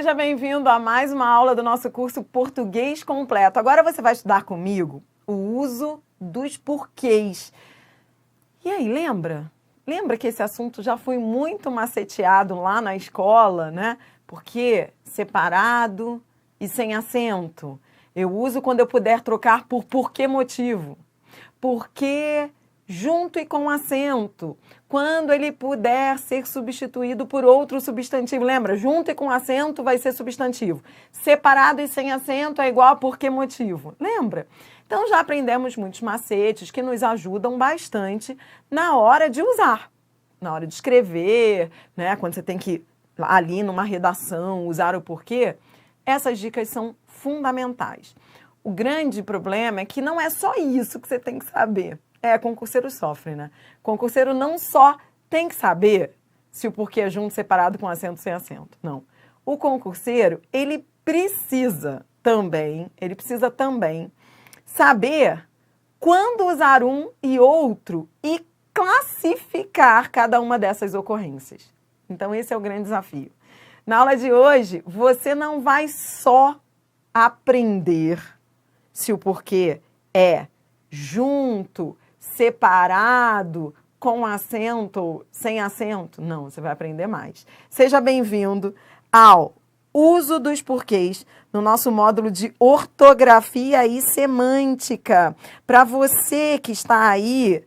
Seja bem-vindo a mais uma aula do nosso curso Português Completo. Agora você vai estudar comigo o uso dos porquês. E aí, lembra? Lembra que esse assunto já foi muito maceteado lá na escola, né? Porquê separado e sem acento. Eu uso quando eu puder trocar por porquê motivo. Porquê junto e com acento, quando ele puder ser substituído por outro substantivo. Lembra? Junto e com acento vai ser substantivo. Separado e sem acento é igual a por que motivo. Lembra? Então já aprendemos muitos macetes que nos ajudam bastante na hora de usar. Na hora de escrever, né? Quando você tem que, ali numa redação, usar o porquê. Essas dicas são fundamentais. O grande problema é que não é só isso que você tem que saber. Concurseiro sofre, né? Concurseiro não só tem que saber se o porquê é junto, separado, com acento, sem acento. Não. O concurseiro, ele precisa também saber quando usar um e outro e classificar cada uma dessas ocorrências. Então, esse é o grande desafio. Na aula de hoje, você não vai só aprender se o porquê é junto, separado, com acento, sem acento. Não, você vai aprender mais. Seja bem-vindo ao uso dos porquês no nosso módulo de ortografia e semântica. Para você que está aí,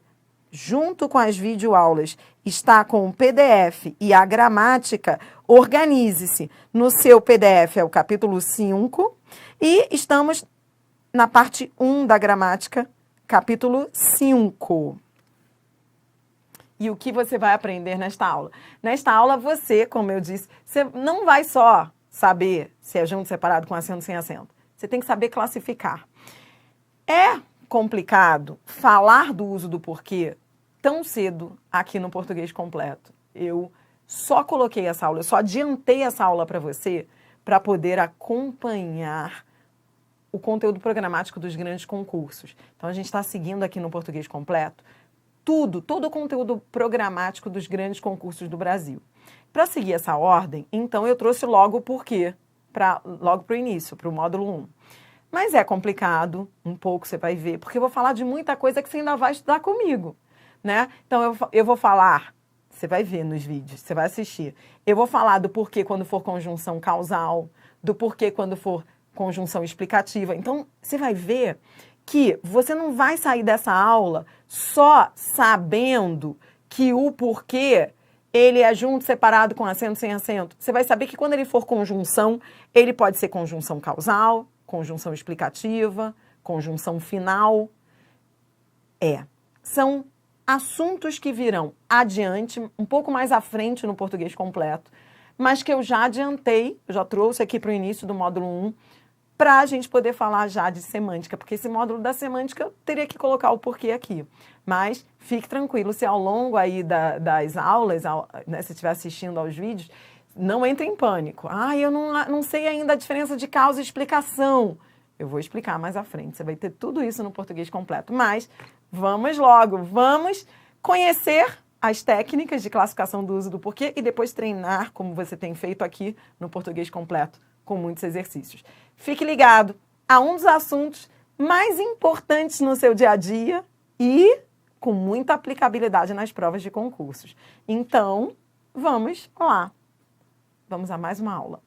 junto com as videoaulas, está com o PDF e a gramática, organize-se. No seu PDF é o capítulo 5 e estamos na parte 1 da gramática, capítulo 5. E o que você vai aprender nesta aula? Nesta aula, você, como eu disse, você não vai só saber se é junto, separado, com acento, sem acento. Você tem que saber classificar. É complicado falar do uso do porquê tão cedo aqui no Português Completo. Eu só coloquei essa aula, eu só adiantei essa aula para você para poder acompanhar o conteúdo programático dos grandes concursos. Então, a gente está seguindo aqui no Português Completo todo o conteúdo programático dos grandes concursos do Brasil. Para seguir essa ordem, então, eu trouxe logo o porquê, logo para o início, para o módulo 1. Mas é complicado, um pouco você vai ver, porque eu vou falar de muita coisa que você ainda vai estudar comigo, né? Então, eu vou falar, você vai ver nos vídeos, você vai assistir. Eu vou falar do porquê quando for conjunção causal, do porquê quando for conjunção explicativa. Então, você vai ver que você não vai sair dessa aula só sabendo que o porquê ele é junto, separado, com acento, sem acento. Você vai saber que quando ele for conjunção, ele pode ser conjunção causal, conjunção explicativa, conjunção final. São assuntos que virão adiante, um pouco mais à frente no Português Completo, mas que eu já adiantei, eu já trouxe aqui para o início do módulo 1, para a gente poder falar já de semântica, porque esse módulo da semântica eu teria que colocar o porquê aqui. Mas fique tranquilo, se ao longo aí das aulas, né, se estiver assistindo aos vídeos, não entre em pânico. Eu não sei ainda a diferença de causa e explicação. Eu vou explicar mais à frente, você vai ter tudo isso no Português Completo. Mas vamos logo, vamos conhecer as técnicas de classificação do uso do porquê e depois treinar, como você tem feito aqui no Português Completo, com muitos exercícios. Fique ligado a um dos assuntos mais importantes no seu dia a dia e com muita aplicabilidade nas provas de concursos. Então, vamos lá. Vamos a mais uma aula.